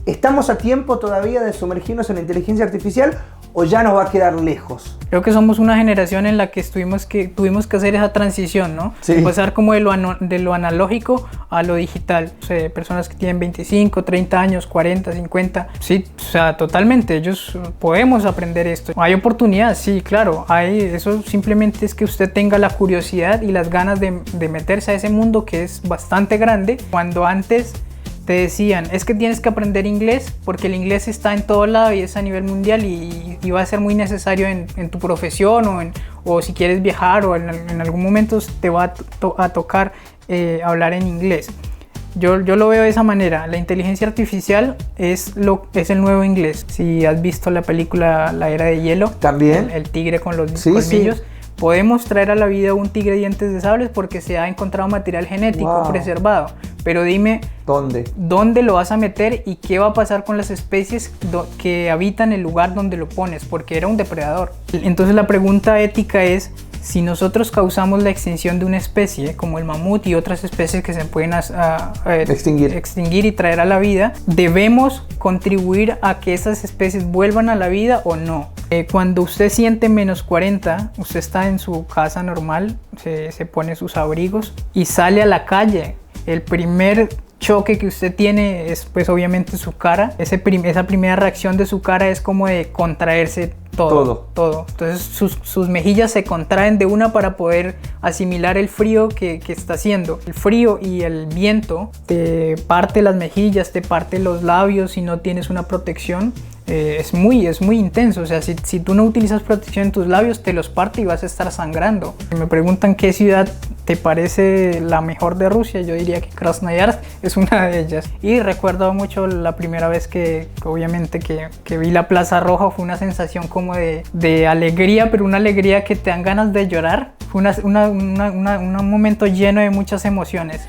¿Estamos a tiempo todavía de sumergirnos en la inteligencia artificial o ya nos va a quedar lejos? Creo que somos una generación en la que tuvimos que hacer esa transición, ¿no? Sí. De pasar como de lo analógico a lo digital. O sea, personas que tienen 25, 30 años, 40, 50. Sí, o sea, totalmente. Ellos podemos aprender esto. Hay oportunidad, sí, claro. Eso simplemente es que usted tenga la curiosidad y las ganas de meterse a ese mundo que es bastante grande. Cuando antes te decían, es que tienes que aprender inglés porque el inglés está en todo lado y es a nivel mundial y va a ser muy necesario en tu profesión o si quieres viajar o en algún momento te va a tocar hablar en inglés. Yo lo veo de esa manera. La inteligencia artificial es el nuevo inglés. Si has visto la película La Era de Hielo, también el tigre con los colmillos. Sí. Podemos traer a la vida un tigre de dientes de sable porque se ha encontrado material genético preservado. Pero dime, ¿dónde lo vas a meter y qué va a pasar con las especies que habitan el lugar donde lo pones? Porque era un depredador. Entonces la pregunta ética es, si nosotros causamos la extinción de una especie, como el mamut y otras especies que se pueden extinguir y traer a la vida, ¿debemos contribuir a que esas especies vuelvan a la vida o no? Cuando usted siente menos 40, usted está en su casa normal, se pone sus abrigos y sale a la calle. El primer choque que usted tiene es pues obviamente su cara. Esa primera reacción de su cara es como de contraerse todo. Entonces sus mejillas se contraen de una para poder asimilar el frío que está haciendo. El frío y el viento te parte las mejillas, te parte los labios si no tienes una protección. Es muy intenso. O sea, si tú no utilizas protección en tus labios, te los parte y vas a estar sangrando. Me preguntan qué ciudad te parece la mejor de Rusia. Yo diría que Krasnoyarsk es una de ellas. Y recuerdo mucho la primera vez que vi la Plaza Roja. Fue una sensación como de alegría, pero una alegría que te dan ganas de llorar. Fue un momento lleno de muchas emociones.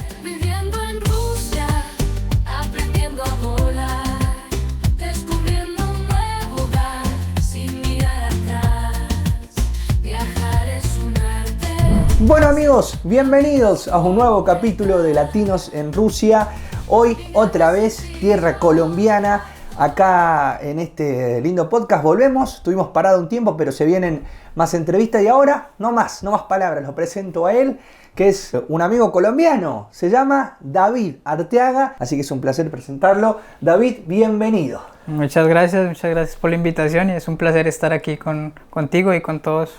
Bueno amigos, bienvenidos a un nuevo capítulo de Latinos en Rusia. Hoy otra vez tierra colombiana, acá en este lindo podcast volvemos. Estuvimos parados un tiempo, pero se vienen más entrevistas y ahora no más palabras. Lo presento a él, que es un amigo colombiano. Se llama David Arteaga, así que es un placer presentarlo. David, bienvenido. Muchas gracias por la invitación y es un placer estar aquí contigo y con todos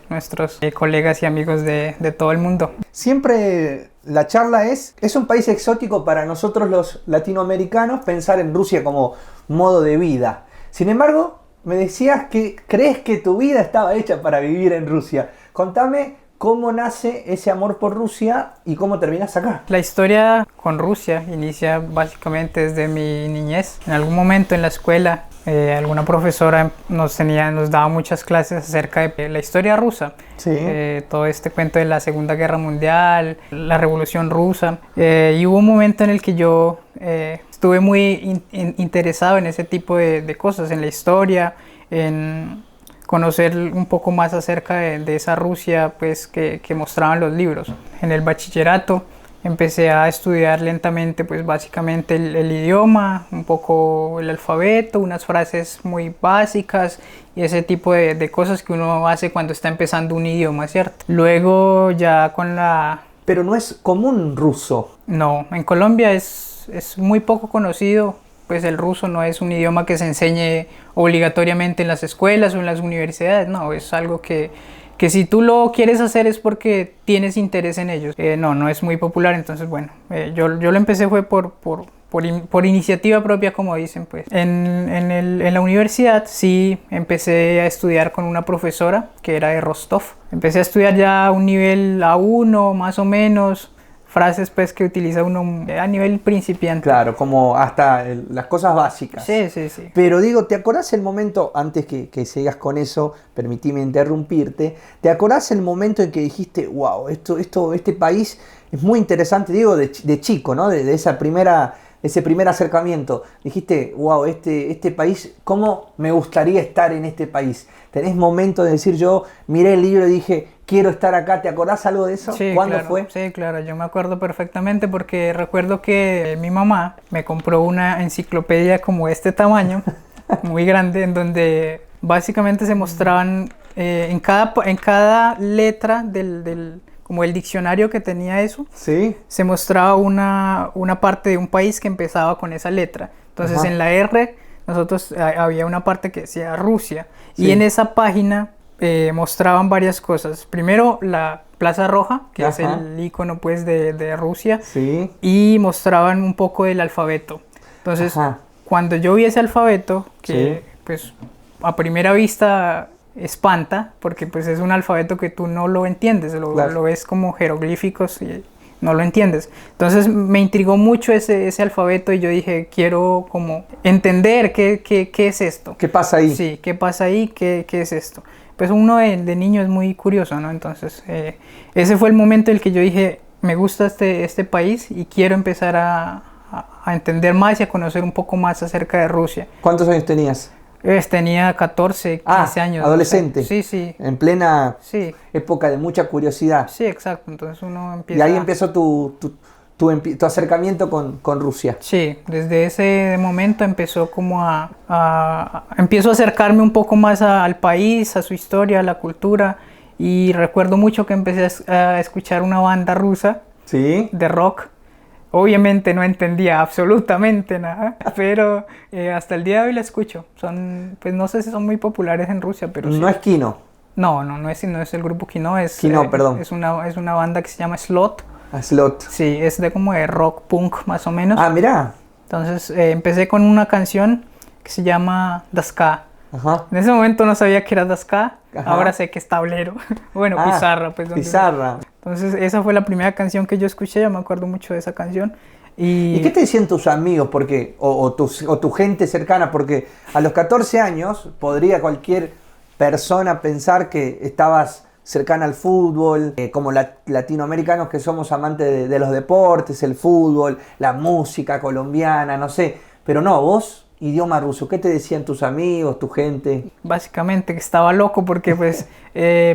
nuestros colegas y amigos de todo el mundo. Siempre la charla es un país exótico para nosotros los latinoamericanos pensar en Rusia como modo de vida. Sin embargo, me decías que crees que tu vida estaba hecha para vivir en Rusia. Contame cómo nace ese amor por Rusia y cómo terminas acá. La historia con Rusia inicia básicamente desde mi niñez. En algún momento en la escuela, alguna profesora nos daba muchas clases acerca de la historia rusa. Sí. Todo este cuento de la Segunda Guerra Mundial, la Revolución Rusa. Y hubo un momento en el que yo estuve muy interesado en ese tipo de cosas, en la historia, en conocer un poco más acerca de esa Rusia pues, que mostraban los libros. En el bachillerato empecé a estudiar lentamente pues, básicamente el idioma, un poco el alfabeto, unas frases muy básicas y ese tipo de cosas que uno hace cuando está empezando un idioma, ¿cierto? Luego ya con la... Pero no es común ruso. No, en Colombia es muy poco conocido. Pues el ruso no es un idioma que se enseñe obligatoriamente en las escuelas o en las universidades, no, es algo que si tú lo quieres hacer es porque tienes interés en ellos. No es muy popular, entonces bueno, yo lo empecé fue por iniciativa propia, como dicen pues. En la universidad sí empecé a estudiar con una profesora que era de Rostov. Empecé a estudiar ya a un nivel A1 más o menos, frases pues que utiliza uno a nivel principiante. Claro, como hasta las cosas básicas. Sí. Pero digo, ¿te acordás el momento, antes que sigas con eso, permitime interrumpirte, ¿te acordás el momento en que dijiste, wow, este país es muy interesante, digo, de chico, ¿no? De ese primer acercamiento. Dijiste, wow, este país, ¿cómo me gustaría estar en este país? ¿Tenés momento de decir, yo miré el libro y dije, quiero estar acá. ¿Te acordás algo de eso? Sí, ¿Cuándo claro, fue? Sí, claro, yo me acuerdo perfectamente porque recuerdo que mi mamá me compró una enciclopedia como este tamaño, muy grande, en donde básicamente se mostraban en cada letra como el diccionario que tenía eso, ¿Sí? se mostraba una parte de un país que empezaba con esa letra. Entonces en la R nosotros había una parte que decía Rusia, y en esa página mostraban varias cosas. Primero la Plaza Roja, que es el icono pues de Rusia, y mostraban un poco del alfabeto. Entonces cuando yo vi ese alfabeto, que pues a primera vista espanta, porque pues es un alfabeto que tú no lo entiendes, lo ves como jeroglíficos y no lo entiendes. Entonces me intrigó mucho ese alfabeto y yo dije, quiero como entender qué es esto. ¿Qué pasa ahí? Sí, qué pasa ahí, qué es esto. Pues uno de niño es muy curioso, ¿no? Entonces ese fue el momento en el que yo dije, me gusta este país y quiero empezar a entender más y a conocer un poco más acerca de Rusia. ¿Cuántos años tenías? Tenía 14, 15 años. Adolescente. Sí, sí. En plena época de mucha curiosidad. Sí, exacto. Entonces uno empieza... Y ahí empezó tu acercamiento con Rusia. Sí, desde ese momento empezó como empiezo a acercarme un poco más al país, a su historia, a la cultura. Y recuerdo mucho que empecé a escuchar una banda rusa de rock. Obviamente no entendía absolutamente nada, pero hasta el día de hoy la escucho. Pues no sé si son muy populares en Rusia, pero sí. ¿No es Kino? No es el grupo Kino, perdón. Es una banda que se llama Slot. Slot. Sí, es como de rock punk más o menos. Ah, mirá. Entonces empecé con una canción que se llama Daska. En ese momento no sabía que era Daska, ahora sé que es tablero. Bueno, pizarra. Pues, pizarra. Entonces esa fue la primera canción que yo escuché, yo me acuerdo mucho de esa canción. ¿Y qué te decían tus amigos o tu gente cercana? Porque a los 14 años podría cualquier persona pensar que estabas cercana al fútbol, como latinoamericanos que somos amantes de los deportes, el fútbol, la música colombiana, no sé. Pero no, vos... Idioma ruso, ¿qué te decían tus amigos, tu gente? Básicamente que estaba loco porque pues,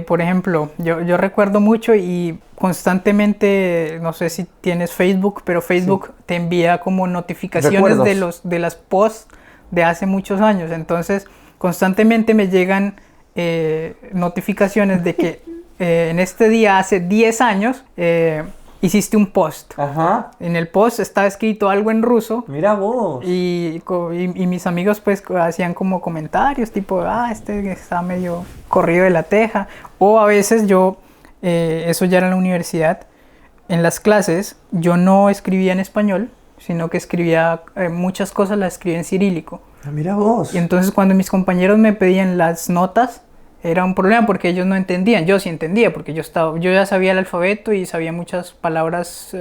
por ejemplo, yo recuerdo mucho y constantemente, no sé si tienes Facebook, pero Facebook te envía como notificaciones de las posts de hace muchos años. Entonces, constantemente me llegan notificaciones de que en este día, hace 10 años, hiciste un post. En el post estaba escrito algo en ruso. Mira vos. Y mis amigos pues hacían como comentarios tipo, este está medio corrido de la teja. O a veces yo, eso ya era en la universidad, en las clases yo no escribía en español, sino que escribía muchas cosas las escribía en cirílico. Mira vos. Y entonces cuando mis compañeros me pedían las notas, era un problema porque ellos no entendían. Yo sí entendía porque yo ya sabía el alfabeto y sabía muchas palabras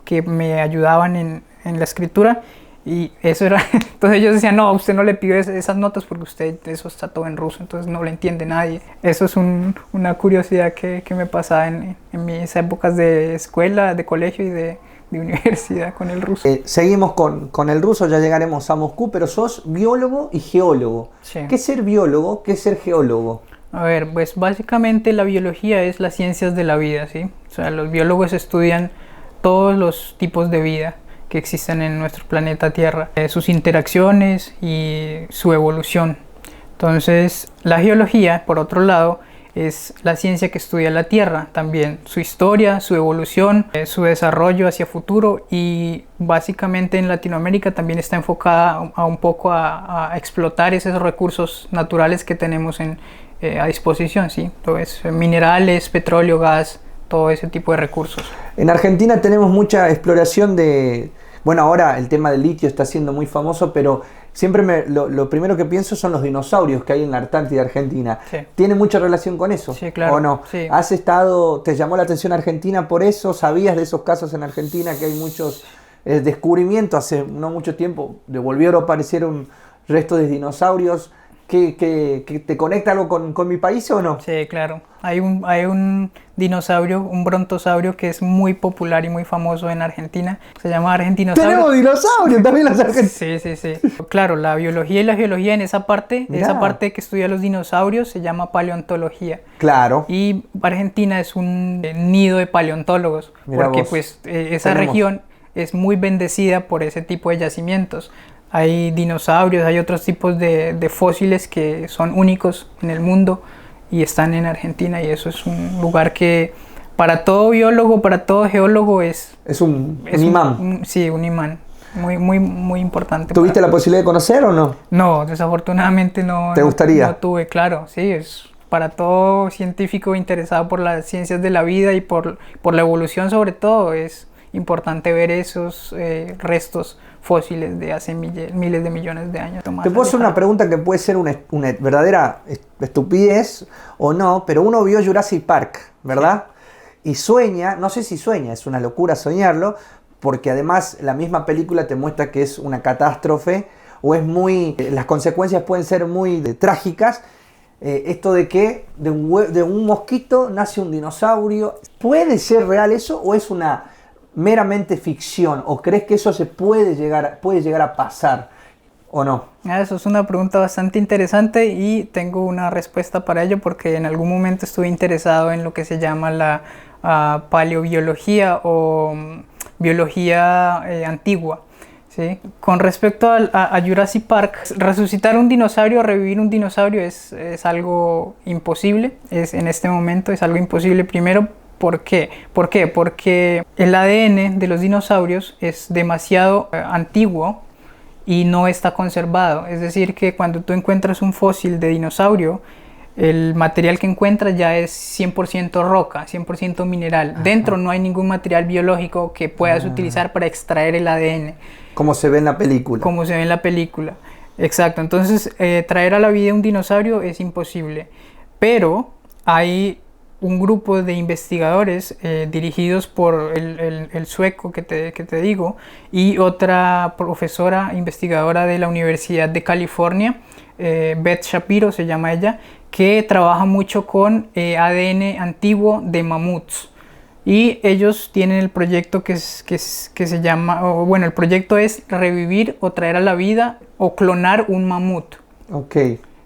que me ayudaban en la escritura, y eso era... Entonces ellos decían, no, usted no le pide esas notas porque eso está todo en ruso, entonces no le entiende nadie. Eso es una curiosidad que me pasaba en mis épocas de escuela, de colegio y de universidad con el ruso. Seguimos con el ruso, ya llegaremos a Moscú, pero sos biólogo y geólogo. Sí. ¿Qué es ser biólogo? ¿Qué es ser geólogo? A ver, pues básicamente la biología es las ciencias de la vida, ¿sí? O sea, los biólogos estudian todos los tipos de vida que existen en nuestro planeta Tierra, sus interacciones y su evolución. Entonces, la geología, por otro lado, es la ciencia que estudia la Tierra, también su historia, su evolución, su desarrollo hacia futuro, y básicamente en Latinoamérica también está enfocada un poco a explotar esos recursos naturales que tenemos a disposición, ¿sí? Entonces, minerales, petróleo, gas, todo ese tipo de recursos. En Argentina tenemos mucha exploración bueno, ahora el tema del litio está siendo muy famoso, pero siempre lo primero que pienso son los dinosaurios que hay en la Antártida Argentina. Sí. ¿Tiene mucha relación con eso? Sí, claro. ¿O no? Sí. ¿Te llamó la atención Argentina por eso? ¿Sabías de esos casos en Argentina que hay muchos descubrimientos? Hace no mucho tiempo volvieron a aparecer un resto de dinosaurios que te conecta algo con mi país o no? Sí, claro. Hay un dinosaurio, un brontosaurio que es muy popular y muy famoso en Argentina. Se llama argentinosaurio. ¡Tenemos dinosaurios también los argentinos! Sí. Claro, la biología y la geología en esa parte, Mirá. esa parte que estudia los dinosaurios se llama paleontología. Claro. Y Argentina es un nido de paleontólogos. Mirá porque vos. pues esa región es muy bendecida por ese tipo de yacimientos. Hay dinosaurios, hay otros tipos de fósiles que son únicos en el mundo y están en Argentina, y eso es un lugar que para todo biólogo, para todo geólogo es un imán. Sí, un imán muy importante. ¿Tuviste la posibilidad de conocer o no? No, desafortunadamente no. ¿Te gustaría? No tuve, claro, sí, es para todo científico interesado por las ciencias de la vida y por la evolución sobre todo, es importante ver esos restos fósiles de hace miles de millones de años. Te puedo hacer una pregunta que puede ser una verdadera estupidez o no, pero uno vio Jurassic Park, ¿verdad? Y sueña, no sé si sueña, es una locura soñarlo, porque además la misma película te muestra que es una catástrofe o es las consecuencias pueden ser muy trágicas. Esto de que de un mosquito nace un dinosaurio, ¿puede ser real eso o es una meramente ficción? ¿O crees que eso puede llegar a pasar o no? Eso es una pregunta bastante interesante y tengo una respuesta para ello, porque en algún momento estuve interesado en lo que se llama la paleobiología o biología antigua. ¿Sí? Con respecto a Jurassic Park, resucitar un dinosaurio, revivir un dinosaurio es algo imposible. En este momento es algo imposible. Primero, ¿por qué? Porque el ADN de los dinosaurios es demasiado antiguo y no está conservado. Es decir, que cuando tú encuentras un fósil de dinosaurio, el material que encuentras ya es 100% roca, 100% mineral. Ajá. Dentro no hay ningún material biológico que puedas utilizar para extraer el ADN. Como se ve en la película. Como se ve en la película. Exacto. Entonces, traer a la vida un dinosaurio es imposible. Pero hay un grupo de investigadores dirigidos por el sueco que te digo y otra profesora investigadora de la Universidad de California, Beth Shapiro se llama ella, que trabaja mucho con ADN antiguo de mamuts. Y ellos tienen el proyecto que se llama, el proyecto es revivir o traer a la vida o clonar un mamut. Ok.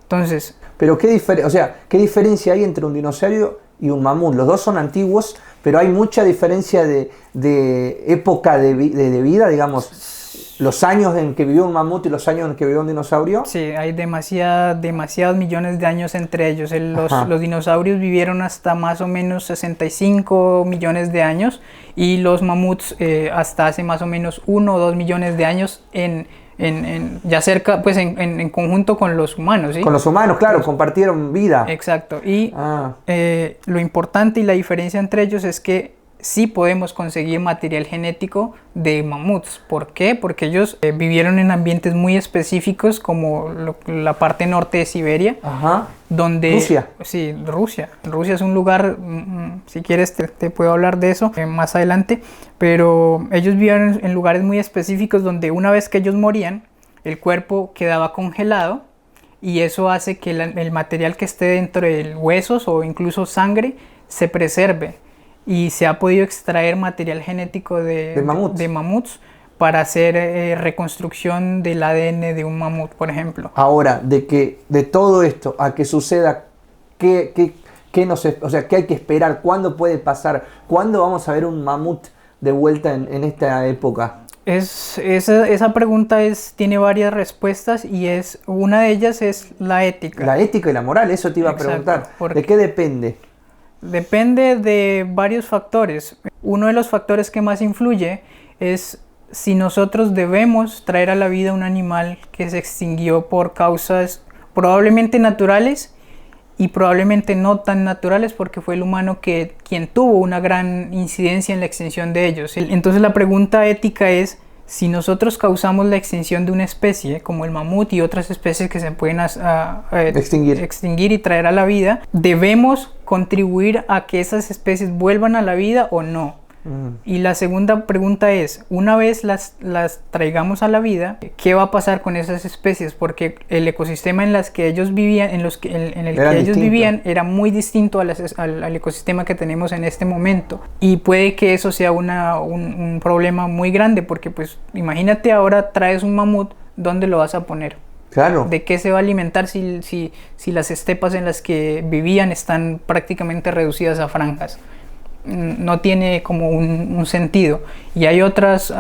Entonces... Pero ¿qué diferencia hay entre un dinosaurio y un mamut? Los dos son antiguos, pero hay mucha diferencia de época de vida, digamos, los años en que vivió un mamut y los años en que vivió un dinosaurio. Sí, hay demasiados millones de años entre ellos. Los dinosaurios vivieron hasta más o menos 65 millones de años y los mamuts hasta hace más o menos 1 o 2 millones de años ya cerca, pues en conjunto con los humanos, ¿sí? Con los humanos, claro, compartieron vida. Exacto. Y lo importante y la diferencia entre ellos es que sí podemos conseguir material genético de mamuts. ¿Por qué? Porque ellos vivieron en ambientes muy específicos como la parte norte de Siberia. Ajá. Donde, Rusia. Sí, Rusia. Rusia es un lugar, si quieres te puedo hablar de eso más adelante, pero ellos vivieron en lugares muy específicos donde una vez que ellos morían, el cuerpo quedaba congelado y eso hace que el material que esté dentro de huesos o incluso sangre se preserve. Y se ha podido extraer material genético de mamuts para hacer reconstrucción del ADN de un mamut, por ejemplo. Ahora, de todo esto a que suceda, ¿qué hay que esperar? ¿Cuándo puede pasar? ¿Cuándo vamos a ver un mamut de vuelta en esta época? Esa pregunta tiene varias respuestas y una de ellas es la ética. La ética y la moral, eso te iba a preguntar. ¿De qué depende? Depende de varios factores. Uno de los factores que más influye es si nosotros debemos traer a la vida un animal que se extinguió por causas probablemente naturales y probablemente no tan naturales, porque fue el humano quien tuvo una gran incidencia en la extinción de ellos. Entonces la pregunta ética es: si nosotros causamos la extinción de una especie como el mamut y otras especies que se pueden extinguir y traer a la vida, ¿debemos contribuir a que esas especies vuelvan a la vida o no? Y la segunda pregunta es, una vez las traigamos a la vida, ¿qué va a pasar con esas especies? Porque el ecosistema en el que ellos vivían era muy distinto al ecosistema que tenemos en este momento. Y puede que eso sea un problema muy grande, porque pues imagínate ahora traes un mamut, ¿dónde lo vas a poner? Claro. ¿De qué se va a alimentar si las estepas en las que vivían están prácticamente reducidas a franjas? No tiene como un sentido. Y hay otros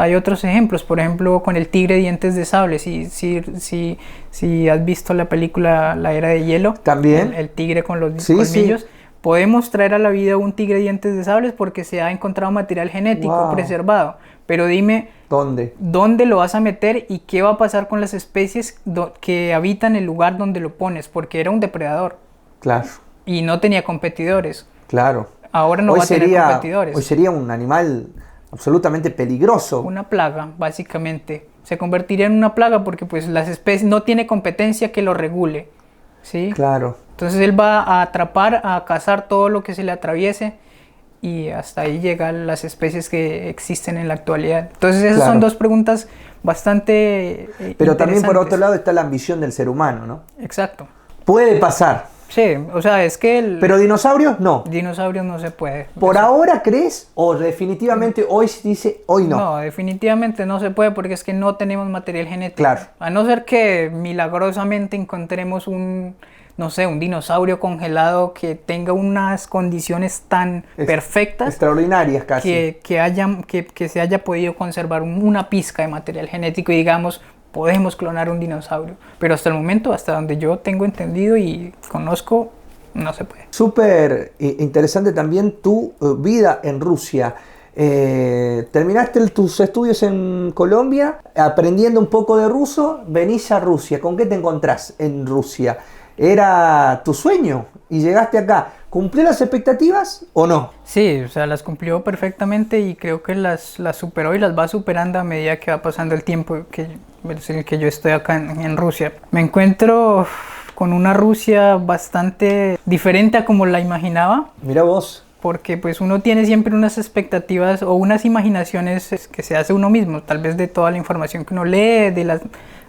ejemplos, por ejemplo con el tigre dientes de sable. Si has visto la película La Era de Hielo, también el tigre con los colmillos. Sí. Podemos traer a la vida un tigre dientes de sable porque se ha encontrado material genético preservado. Pero dime, ¿dónde lo vas a meter y qué va a pasar con las especies que habitan el lugar donde lo pones? Porque era un depredador. Claro. Y no tenía competidores. Claro. Ahora no va a tener competidores. Hoy sería un animal absolutamente peligroso. Una plaga, básicamente. Se convertiría en una plaga porque pues las especies no tiene competencia que lo regule. ¿Sí? Claro. Entonces él va a atrapar, a cazar todo lo que se le atraviese y hasta ahí llegan las especies que existen en la actualidad. Entonces esas son dos preguntas bastante Pero también por otro lado está la ambición del ser humano, ¿no? Exacto. Puede pasar. Sí, o sea, es que... Pero dinosaurios no. Dinosaurios no se puede. ¿Por ahora crees o definitivamente hoy se dice hoy no? No, definitivamente no se puede porque es que no tenemos material genético. Claro. A no ser que milagrosamente encontremos un dinosaurio congelado que tenga unas condiciones tan perfectas, extraordinarias casi, que se haya podido conservar una pizca de material genético y digamos, podemos clonar un dinosaurio. Pero hasta el momento, hasta donde yo tengo entendido y conozco, no se puede. Súper interesante también tu vida en Rusia. Terminaste tus estudios en Colombia, aprendiendo un poco de ruso, venís a Rusia. ¿Con qué te encontrás en Rusia? ¿Era tu sueño y llegaste acá? ¿Cumplió las expectativas o no? Sí, o sea, las cumplió perfectamente y creo que las superó y las va superando a medida que va pasando el tiempo que yo estoy acá en Rusia. Me encuentro con una Rusia bastante diferente a como la imaginaba. Mira vos. Porque pues uno tiene siempre unas expectativas o unas imaginaciones que se hace uno mismo, tal vez de toda la información que uno lee, de las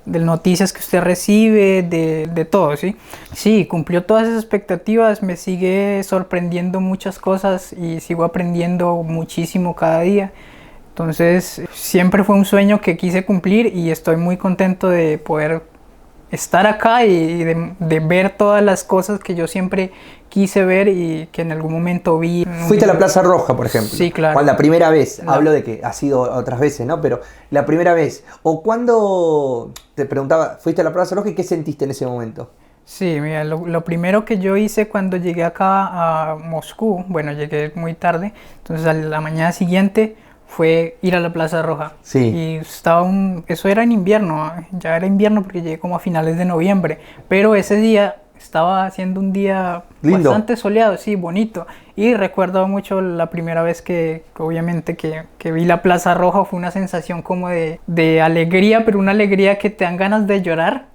noticias que usted recibe, de todo, ¿sí? Sí, cumplió todas esas expectativas, me sigue sorprendiendo muchas cosas y sigo aprendiendo muchísimo cada día. Entonces, siempre fue un sueño que quise cumplir y estoy muy contento de poder estar acá y de ver todas las cosas que yo siempre quise ver y que en algún momento vi. ¿Fuiste a la Plaza Roja, por ejemplo? Sí, claro. ¿Cuál la primera vez? No. Hablo de que ha sido otras veces, ¿no? Pero la primera vez. ¿O cuando te preguntaba, fuiste a la Plaza Roja y qué sentiste en ese momento? Sí, mira, lo primero que yo hice cuando llegué acá a Moscú, bueno, llegué muy tarde, entonces a la mañana siguiente fue ir a la Plaza Roja. Sí. Y eso era en invierno, ya era invierno porque llegué como a finales de noviembre, pero ese día estaba haciendo un día lindo, bastante soleado, sí, bonito. Y recuerdo mucho la primera vez que obviamente que vi la Plaza Roja, fue una sensación como de alegría, pero una alegría que te dan ganas de llorar.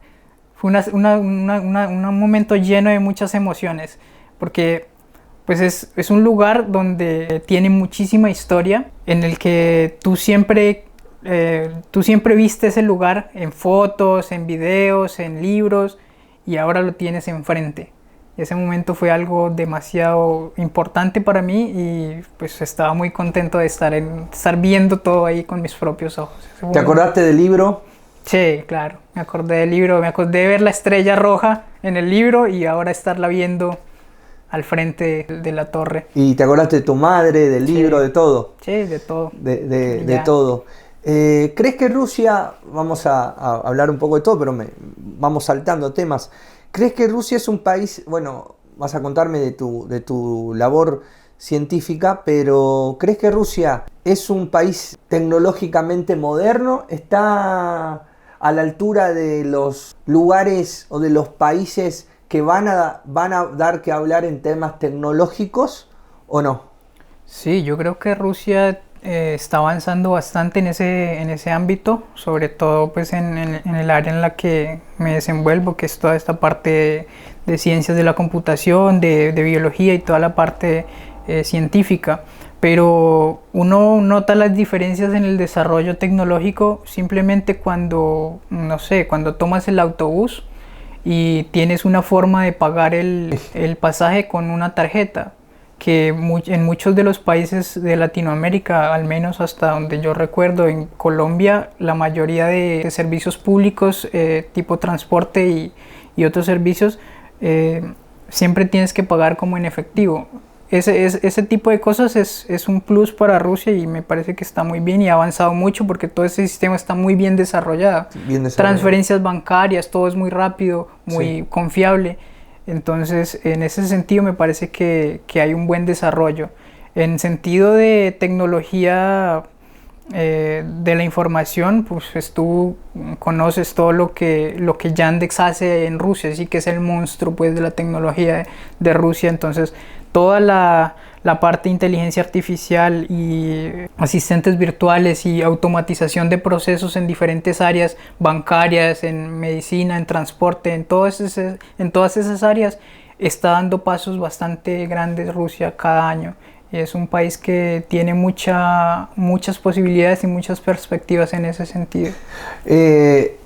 Fue un momento lleno de muchas emociones, porque pues es un lugar donde tiene muchísima historia, en el que tú siempre viste ese lugar en fotos, en videos, en libros, y ahora lo tienes enfrente. Ese momento fue algo demasiado importante para mí y pues estaba muy contento de estar viendo todo ahí con mis propios ojos. ¿Te acordaste del libro? Sí, claro, me acordé del libro, me acordé de ver la estrella roja en el libro y ahora estarla viendo al frente de la torre. ¿Y te acordaste de tu madre, del libro, de todo? Sí, de todo. De todo. ¿Crees que Rusia, vamos a hablar un poco de todo, pero vamos saltando temas, ¿crees que Rusia es un país, bueno, vas a contarme de tu labor científica, pero ¿crees que Rusia es un país tecnológicamente moderno? ¿Está a la altura de los lugares o de los países que van a dar que hablar en temas tecnológicos o no? Sí, yo creo que Rusia está avanzando bastante en ese ámbito, sobre todo pues en el área en la que me desenvuelvo, que es toda esta parte de ciencias de la computación, de biología y toda la parte científica, pero uno nota las diferencias en el desarrollo tecnológico simplemente cuando, no sé, cuando tomas el autobús y tienes una forma de pagar el pasaje con una tarjeta, que en muchos de los países de Latinoamérica, al menos hasta donde yo recuerdo, en Colombia, la mayoría de servicios públicos tipo transporte y otros servicios, siempre tienes que pagar como en efectivo. Ese tipo de cosas es un plus para Rusia y me parece que está muy bien y ha avanzado mucho porque todo ese sistema está muy bien desarrollado. Transferencias bancarias, todo es muy rápido, muy confiable. Entonces, en ese sentido me parece que hay un buen desarrollo. En sentido de tecnología de la información, pues tú conoces todo lo que Yandex hace en Rusia, así que es el monstruo pues de la tecnología de Rusia. Entonces toda la parte de inteligencia artificial y asistentes virtuales y automatización de procesos en diferentes áreas bancarias, en medicina, en transporte, en todas esas áreas está dando pasos bastante grandes Rusia cada año. Y es un país que tiene muchas posibilidades y muchas perspectivas en ese sentido.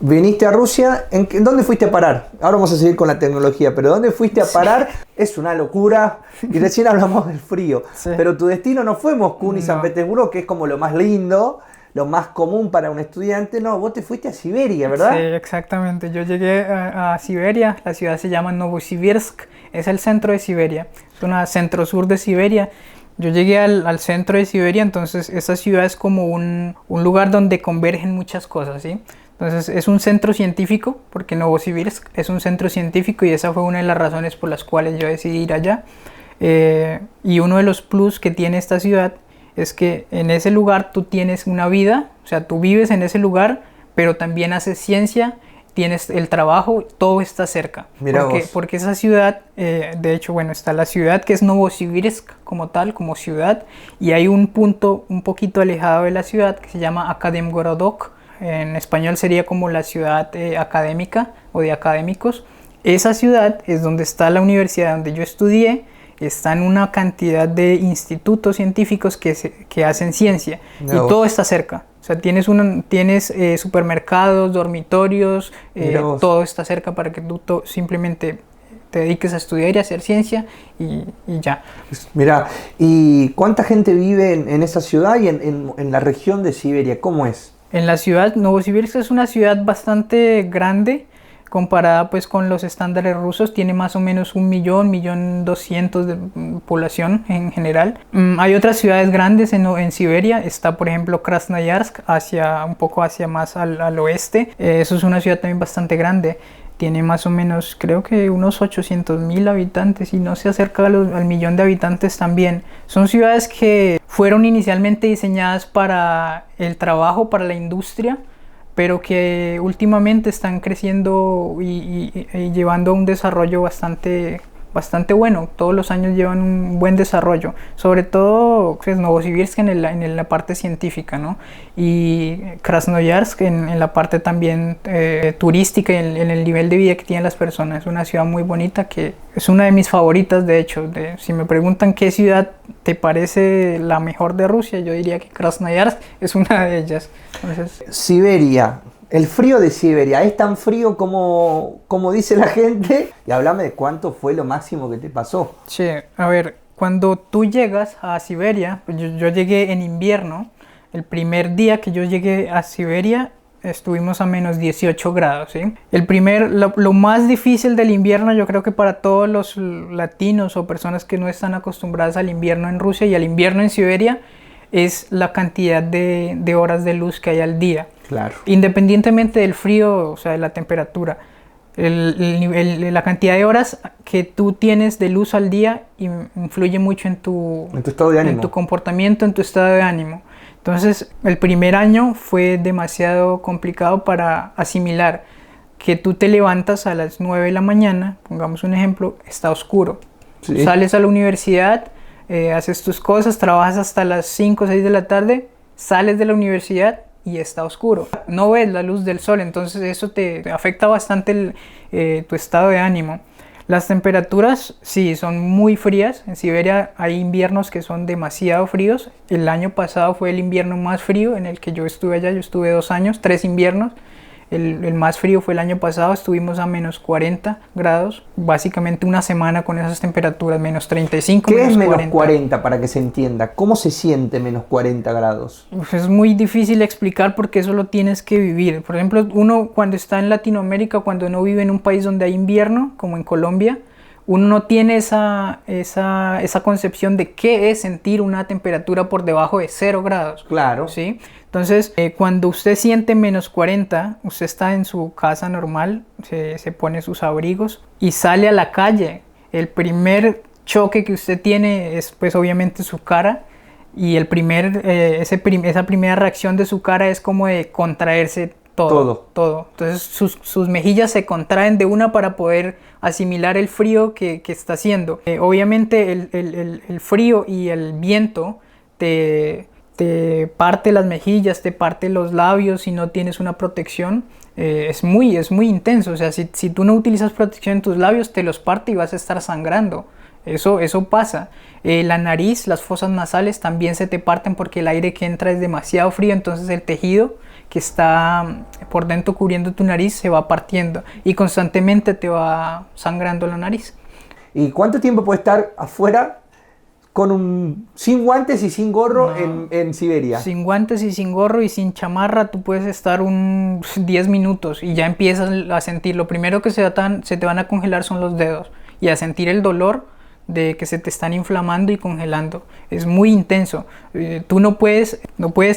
Viniste a Rusia, ¿dónde fuiste a parar? Ahora vamos a seguir con la tecnología, pero ¿dónde fuiste a parar? Es una locura. Y recién hablamos del frío. Sí. Pero tu destino no fue Moscú ni San Petersburgo, que es como lo más lindo, lo más común para un estudiante. No, vos te fuiste a Siberia, ¿verdad? Sí, exactamente. Yo llegué a Siberia, la ciudad se llama Novosibirsk, es el centro de Siberia, es una centro-sur de Siberia. Yo llegué al centro de Siberia, entonces esa ciudad es como un lugar donde convergen muchas cosas, ¿sí? Entonces es un centro científico, porque Novosibirsk es un centro científico y esa fue una de las razones por las cuales yo decidí ir allá. Y uno de los plus que tiene esta ciudad es que en ese lugar tú tienes una vida, o sea, tú vives en ese lugar, pero también haces ciencia, tienes el trabajo, todo está cerca. Porque esa ciudad, de hecho, bueno, está la ciudad que es Novosibirsk como tal, como ciudad, y hay un punto un poquito alejado de la ciudad que se llama Akademgorodok, en español sería como la ciudad académica o de académicos. Esa ciudad es donde está la universidad donde yo estudié, están una cantidad de institutos científicos que hacen ciencia y todo está cerca. O sea, tienes supermercados, dormitorios, todo está cerca para que tú simplemente te dediques a estudiar y a hacer ciencia y ya. Mira, ¿y cuánta gente vive en esa ciudad y en la región de Siberia? ¿Cómo es? En la ciudad, Novosibirsk es una ciudad bastante grande comparada pues con los estándares rusos, tiene más o menos 1.200.000 de población en general. Hay otras ciudades grandes en Siberia, está por ejemplo Krasnoyarsk, un poco hacia más al oeste, eso es una ciudad también bastante grande, tiene más o menos creo que unos 800.000 habitantes y no se acerca al millón de habitantes también. Son ciudades que fueron inicialmente diseñadas para el trabajo, para la industria, pero que últimamente están creciendo y llevando a un desarrollo bastante bueno. Todos los años llevan un buen desarrollo, sobre todo pues, Novosibirsk en la parte científica, ¿no? Y Krasnoyarsk en la parte también turística y en el nivel de vida que tienen las personas. Es una ciudad muy bonita que es una de mis favoritas, de hecho. Si me preguntan qué ciudad te parece la mejor de Rusia, yo diría que Krasnoyarsk es una de ellas. Entonces, Siberia. El frío de Siberia, ¿es tan frío como dice la gente? Y háblame de cuánto fue lo máximo que te pasó. Sí, a ver, cuando tú llegas a Siberia, pues yo llegué en invierno. El primer día que yo llegué a Siberia estuvimos a menos 18 grados, ¿sí? Lo más difícil del invierno, yo creo que para todos los latinos o personas que no están acostumbradas al invierno en Rusia y al invierno en Siberia, es la cantidad de horas de luz que hay al día. Claro. Independientemente del frío, o sea, de la temperatura, la cantidad de horas que tú tienes de luz al día influye mucho en tu estado de ánimo, en tu comportamiento, en tu estado de ánimo. Entonces, el primer año fue demasiado complicado para asimilar que tú te levantas a las 9 de la mañana, pongamos un ejemplo, está oscuro. Sí. Sales a la universidad, haces tus cosas, trabajas hasta las 5 o 6 de la tarde, sales de la universidad y está oscuro. No ves la luz del sol, entonces eso te afecta bastante tu estado de ánimo. Las temperaturas sí son muy frías. En Siberia hay inviernos que son demasiado fríos. El año pasado fue el invierno más frío en el que yo estuve allá. Yo estuve 2 años, 3 inviernos. El más frío fue el año pasado, estuvimos a menos 40 grados, básicamente una semana con esas temperaturas, menos 35, ¿Qué menos es menos 40? 40 para que se entienda? ¿Cómo se siente menos 40 grados? Es muy difícil explicar porque eso lo tienes que vivir. Por ejemplo, uno cuando está en Latinoamérica, cuando no vive en un país donde hay invierno, como en Colombia, uno no tiene esa concepción de qué es sentir una temperatura por debajo de 0 grados. Claro. ¿Sí? Entonces, cuando usted siente menos 40, usted está en su casa normal, se pone sus abrigos y sale a la calle. El primer choque que usted tiene es pues obviamente su cara y esa primera reacción de su cara es como de contraerse todo. Entonces sus mejillas se contraen de una para poder asimilar el frío que está haciendo. Obviamente el frío y el viento te parte las mejillas, te parte los labios si no tienes una protección. Es muy intenso. O sea, si tú no utilizas protección en tus labios, te los parte y vas a estar sangrando. Eso pasa. La nariz, las fosas nasales también se te parten porque el aire que entra es demasiado frío, entonces el tejido que está por dentro cubriendo tu nariz se va partiendo y constantemente te va sangrando la nariz. ¿Y cuánto tiempo puede estar afuera sin guantes y sin gorro en Siberia? Sin guantes y sin gorro y sin chamarra tú puedes estar 10 minutos y ya empiezas a sentir. Lo primero que se te van a congelar son los dedos y a sentir el dolor de que se te están inflamando y congelando. Es muy intenso. Tú no puedes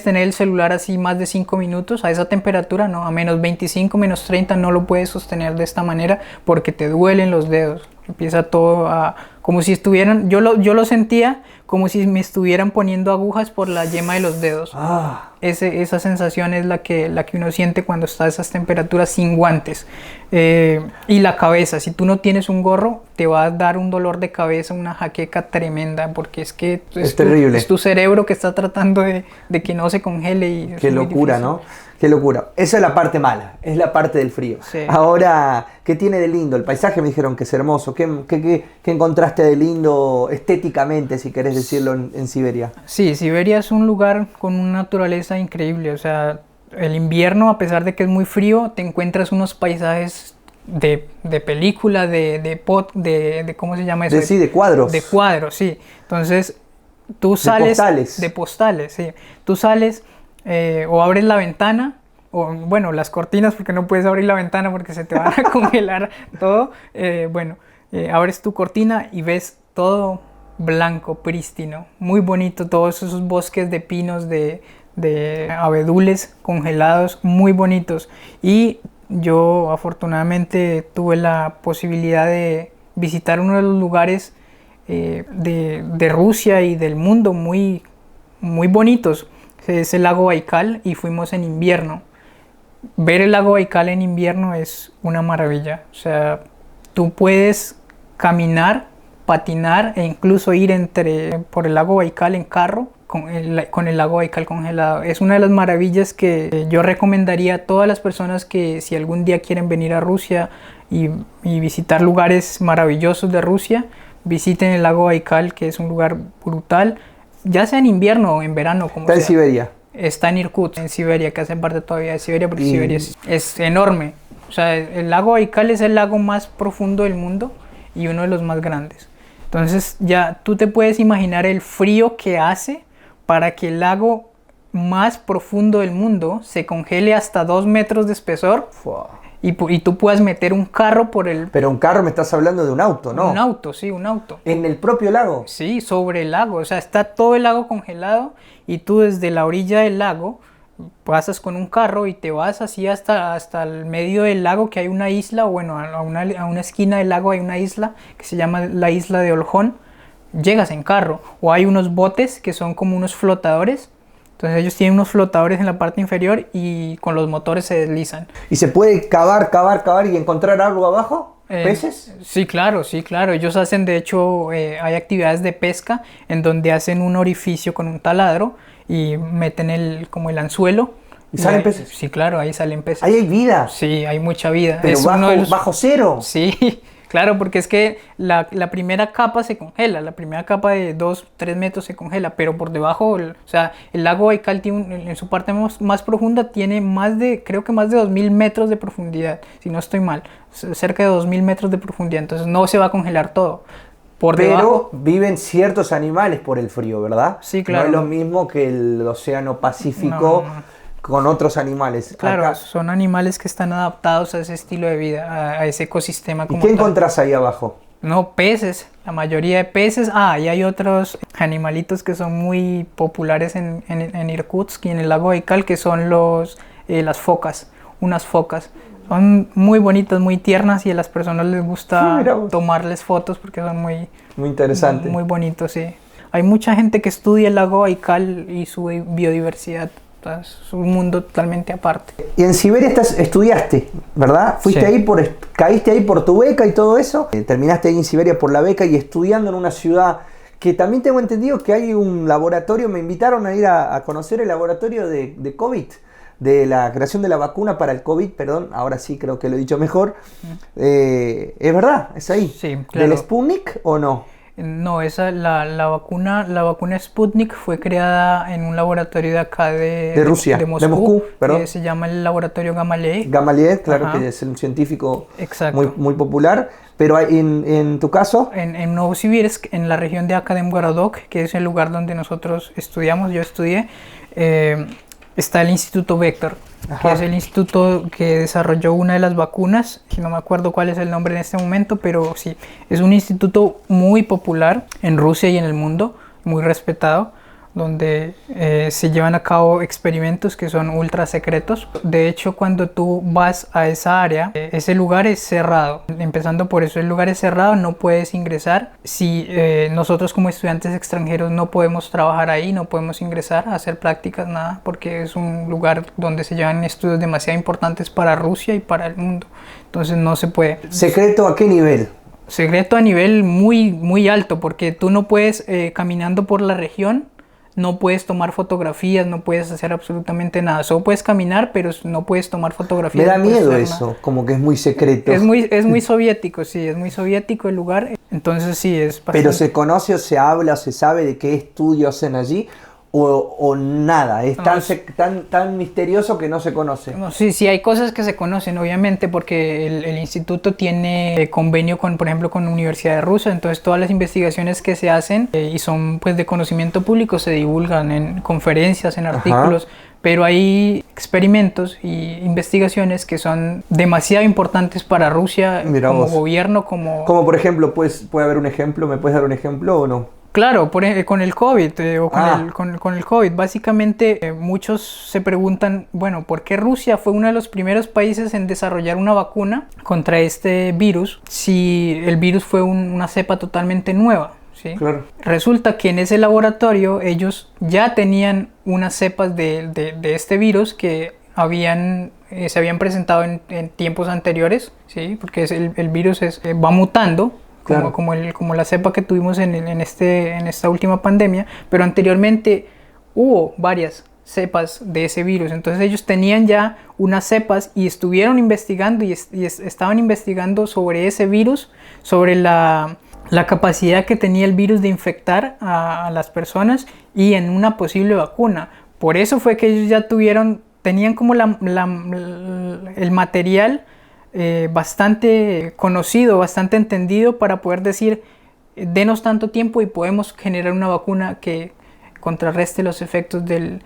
tener el celular así más de 5 minutos a esa temperatura, no, a menos 25, menos 30 no lo puedes sostener de esta manera porque te duelen los dedos. Empieza todo como si estuvieran, yo lo sentía como si me estuvieran poniendo agujas por la yema de los dedos. Esa sensación es la que uno siente cuando está a esas temperaturas sin guantes. Y la cabeza, si tú no tienes un gorro, te va a dar un dolor de cabeza, una jaqueca tremenda, porque es que es terrible. Es tu cerebro que está tratando de que no se congele. Y qué locura, difícil. ¿No? Qué locura. Esa es la parte mala, es la parte del frío. Sí. Ahora, ¿qué tiene de lindo? El paisaje me dijeron que es hermoso. ¿Qué encontraste de lindo estéticamente, si querés decirlo, en Siberia? Sí, Siberia es un lugar con una naturaleza increíble. O sea, el invierno, a pesar de que es muy frío, te encuentras unos paisajes de película, de ¿cómo se llama eso? De cuadros. De cuadros, sí. Entonces, tú sales... De postales, sí. Tú sales... o abres la ventana, o bueno, las cortinas, porque no puedes abrir la ventana porque se te van a congelar todo. Abres tu cortina y ves todo blanco, prístino, muy bonito, todos esos bosques de pinos, de abedules congelados, muy bonitos. Y yo afortunadamente tuve la posibilidad de visitar uno de los lugares de Rusia y del mundo muy, muy bonitos. Es el lago Baikal y fuimos en invierno. Ver el lago Baikal en invierno es una maravilla. O sea, tú puedes caminar, patinar e incluso ir por el lago Baikal en carro con el lago Baikal congelado. Es una de las maravillas que yo recomendaría a todas las personas que si algún día quieren venir a Rusia y visitar lugares maravillosos de Rusia, visiten el lago Baikal, que es un lugar brutal. Ya sea en invierno o en verano, como está sea. En Siberia. Está en Irkutsk, en Siberia, que hace parte todavía de Siberia, porque Siberia es enorme. O sea, el lago Baikal es el lago más profundo del mundo y uno de los más grandes. Entonces ya tú te puedes imaginar el frío que hace para que el lago más profundo del mundo se congele hasta 2 metros de espesor. Wow. Y tú puedas meter un carro por el... Pero un carro, me estás hablando de un auto, ¿no? Un auto, sí, un auto. ¿En el propio lago? Sí, sobre el lago. O sea, está todo el lago congelado y tú desde la orilla del lago pasas con un carro y te vas así hasta el medio del lago, que hay una isla, bueno, a una esquina del lago hay una isla que se llama la isla de Olhón. Llegas en carro. O hay unos botes que son como unos flotadores. Entonces ellos tienen unos flotadores en la parte inferior y con los motores se deslizan. ¿Y se puede cavar y encontrar algo abajo? ¿Peces? Sí, claro. Ellos hacen, de hecho, hay actividades de pesca en donde hacen un orificio con un taladro y meten como el anzuelo. ¿Y salen peces? Sí, claro, ahí salen peces. ¿Ahí hay vida? Sí, hay mucha vida. ¿Pero bajo cero? Sí, Claro, porque es que la primera capa se congela, la primera capa de 2-3 metros se congela, pero por debajo, o sea, el lago Baikal tiene en su parte más profunda tiene creo que más de 2000 metros de profundidad, si no estoy mal, cerca de 2000 metros de profundidad, entonces no se va a congelar todo. Pero viven ciertos animales por el frío, ¿verdad? Sí, claro. No es lo mismo que el Océano Pacífico. No. Con otros animales. Claro, acá son animales que están adaptados a ese estilo de vida, a ese ecosistema. ¿Y qué encontrás ahí abajo? No, peces, la mayoría de peces. Y hay otros animalitos que son muy populares en Irkutsk y en el lago Baikal, que son las focas, unas focas. Son muy bonitas, muy tiernas y a las personas les gusta tomarles fotos porque son muy interesantes. Muy bonitos, sí. Hay mucha gente que estudia el lago Baikal y su biodiversidad. Es un mundo totalmente aparte. Y en Siberia estudiaste, ¿verdad? Fuiste ahí caíste ahí por tu beca y todo eso. Terminaste ahí en Siberia por la beca y estudiando en una ciudad que también tengo entendido que hay un laboratorio. Me invitaron a ir a conocer el laboratorio de COVID, de la creación de la vacuna para el COVID, perdón, ahora sí creo que lo he dicho mejor. ¿Es verdad? ¿Es ahí? Sí, claro. ¿Del Sputnik o no? No, la vacuna Sputnik fue creada en un laboratorio de acá de Rusia, de Moscú, que se llama el laboratorio Gamaleyev. Gamaleyev, claro. Ajá. Que es un científico muy popular. Pero en tu caso... En Novosibirsk, en la región de Akademgorodok, que es el lugar donde nosotros estudiamos, yo estudié, está el Instituto Vector. Ajá. Que es el instituto que desarrolló una de las vacunas, que no me acuerdo cuál es el nombre en este momento, pero sí, es un instituto muy popular en Rusia y en el mundo, muy respetado, donde se llevan a cabo experimentos que son ultra secretos. De hecho, cuando tú vas a esa área, ese lugar es cerrado. Empezando por eso, el lugar es cerrado, no puedes ingresar. Si nosotros como estudiantes extranjeros no podemos trabajar ahí, no podemos ingresar a hacer prácticas, nada, porque es un lugar donde se llevan estudios demasiado importantes para Rusia y para el mundo. Entonces no se puede. ¿Secreto a qué nivel? Secreto a nivel muy, muy alto, porque tú no puedes, caminando por la región, no puedes tomar fotografías, no puedes hacer absolutamente nada. Solo puedes caminar, pero no puedes tomar fotografías. Me da miedo eso, como que es muy secreto. Es muy soviético, sí, es muy soviético el lugar. Entonces sí, es bastante... ¿Pero se conoce o se habla o se sabe de qué estudios hacen allí? O nada, es tan misterioso que no se conoce. No, sí, hay cosas que se conocen, obviamente, porque el instituto tiene convenio por ejemplo, con universidades rusas, entonces todas las investigaciones que se hacen y son pues de conocimiento público se divulgan en conferencias, en artículos. Ajá. Pero hay experimentos y investigaciones que son demasiado importantes para Rusia. Mira como vos. Gobierno, como por ejemplo, ¿puede haber un ejemplo? ¿Me puedes dar un ejemplo o no? Claro, con el COVID o con el COVID. Básicamente muchos se preguntan, bueno, ¿por qué Rusia fue uno de los primeros países en desarrollar una vacuna contra este virus si el virus fue una cepa totalmente nueva? ¿Sí? Claro. Resulta que en ese laboratorio ellos ya tenían unas cepas de este virus que se habían presentado en tiempos anteriores, ¿sí? Porque el virus va mutando. Claro. Como la cepa que tuvimos en esta última pandemia, pero anteriormente hubo varias cepas de ese virus, entonces ellos tenían ya unas cepas y estuvieron investigando y estaban investigando sobre ese virus, sobre la capacidad que tenía el virus de infectar a las personas y en una posible vacuna. Por eso fue que ellos ya tenían como el material bastante conocido, bastante entendido para poder decir, denos tanto tiempo y podemos generar una vacuna que contrarreste los efectos del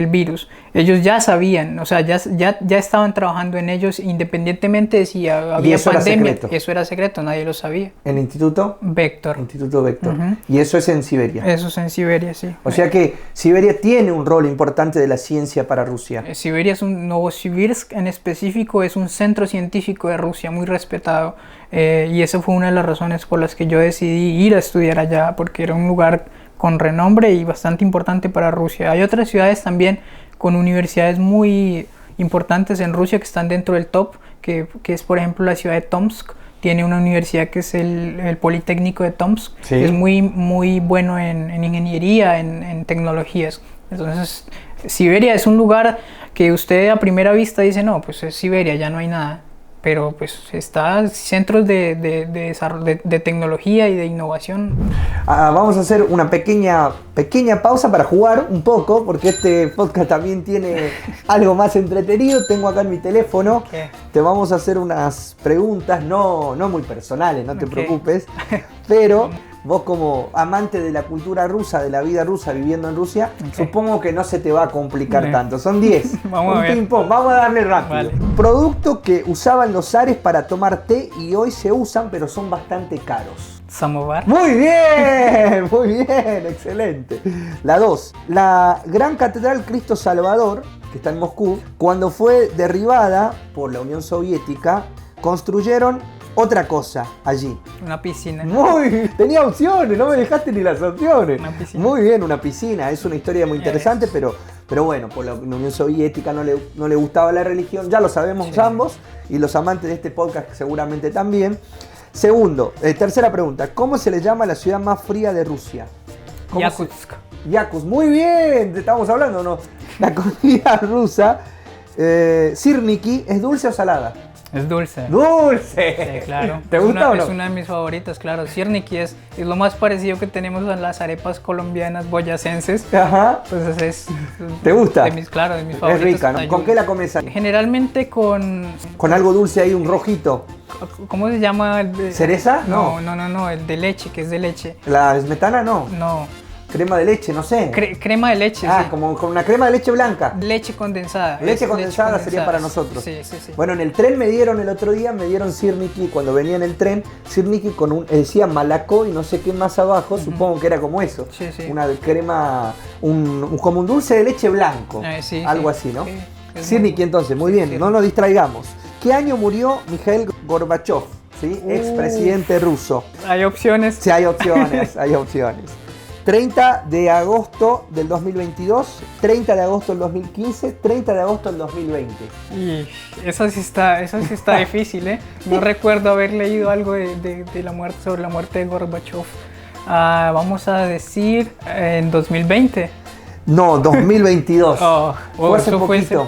virus. Ellos ya sabían, o sea, ya estaban trabajando en ellos independientemente de si había pandemia. Eso era secreto, nadie lo sabía. ¿El Instituto? Vector. Instituto Vector. Uh-huh. ¿Y eso es en Siberia? Eso es en Siberia, sí. O sea que Siberia tiene un rol importante de la ciencia para Rusia. Siberia Novosibirsk en específico es un centro científico de Rusia muy respetado y esa fue una de las razones por las que yo decidí ir a estudiar allá, porque era un lugar con renombre y bastante importante para Rusia. Hay otras ciudades también con universidades muy importantes en Rusia que están dentro del top, que es por ejemplo la ciudad de Tomsk. Tiene una universidad que es el Politécnico de Tomsk, sí. Que es muy, muy bueno en ingeniería, en tecnologías. Entonces, Siberia es un lugar que usted a primera vista dice, no, pues es Siberia, ya no hay nada. pero pues está centros de tecnología y de innovación. Vamos a hacer una pequeña pausa para jugar un poco, porque este podcast también tiene algo más entretenido. Tengo acá en mi teléfono, te vamos a hacer unas preguntas, no muy personales, no te preocupes, pero vos como amante de la cultura rusa, de la vida rusa, viviendo en Rusia, supongo que no se te va a complicar tanto. Son 10. Vamos a ver. Ping-pong. Vamos a darle rápido. Vale. Producto que usaban los zares para tomar té y hoy se usan, pero son bastante caros. Samovar. Muy bien, excelente. La 2. La Gran Catedral Cristo Salvador, que está en Moscú, cuando fue derribada por la Unión Soviética, construyeron otra cosa allí. Una piscina. Tenía opciones, no me dejaste ni las opciones. Una piscina. Muy bien, una piscina. Es una historia muy interesante, pero bueno, por la Unión Soviética no le gustaba la religión. Ya lo sabemos ambos, y los amantes de este podcast seguramente también. Tercera pregunta. ¿Cómo se le llama a la ciudad más fría de Rusia? Yakutsk. Yakutsk, muy bien. ¿Te estamos hablando, no? La comida rusa, sirniki, ¿es dulce o salada? Es dulce. ¡Dulce! Sí, claro. ¿Te gusta o no? Es una de mis favoritas, claro. Sirniki es lo más parecido que tenemos a las arepas colombianas boyacenses. Ajá. Entonces ¿Te gusta? De mis favoritas. Es rica, ¿no? ¿Con qué la comes? Generalmente con algo dulce ahí, un rojito. ¿Cómo se llama? ¿Cereza? No, el de leche, que es de leche. ¿La smetana? No. Crema de leche, no sé. Crema de leche, sí. Como con una crema de leche blanca. Leche condensada. Leche condensada sería para nosotros. Sí. Bueno, en el tren el otro día me dieron sirniki, cuando venía en el tren, sirniki con decía malacó y no sé qué más abajo, supongo que era como eso. Sí. Una crema, como un dulce de leche blanco. Algo así, ¿no? Sí, sirniki entonces, muy bien, no nos distraigamos. ¿Qué año murió Mikhail Gorbachev? ¿Sí? Expresidente ruso. ¿Hay opciones? Sí, hay opciones. 30 de agosto del 2022, 30 de agosto del 2015, 30 de agosto del 2020. Y eso sí está difícil, ¿eh? No recuerdo haber leído algo sobre la muerte de Gorbachev. Vamos a decir en 2020. No, 2022. Fue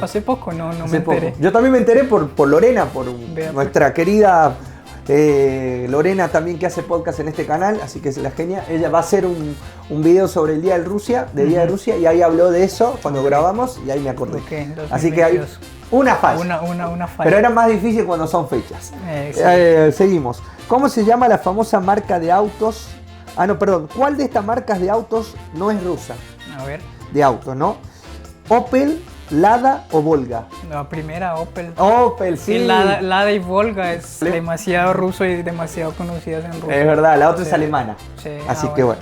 hace poco, no me enteré. Yo también me enteré por Lorena, por nuestra querida Lorena también, que hace podcast en este canal, así que es la genia. Ella va a hacer un video sobre el Día de Rusia, y ahí habló de eso cuando grabamos y ahí me acordé. Así que hay una falla. Una falla. Pero era más difícil cuando son fechas. Seguimos. ¿Cómo se llama la famosa marca de autos? ¿Cuál de estas marcas de autos no es rusa? A ver. De autos, ¿no? Opel, Lada o Volga. La primera, Opel. Opel, sí. Lada y Volga es demasiado ruso y demasiado conocidas en Rusia. Es verdad, la otra es alemana. Sí. Así que bueno.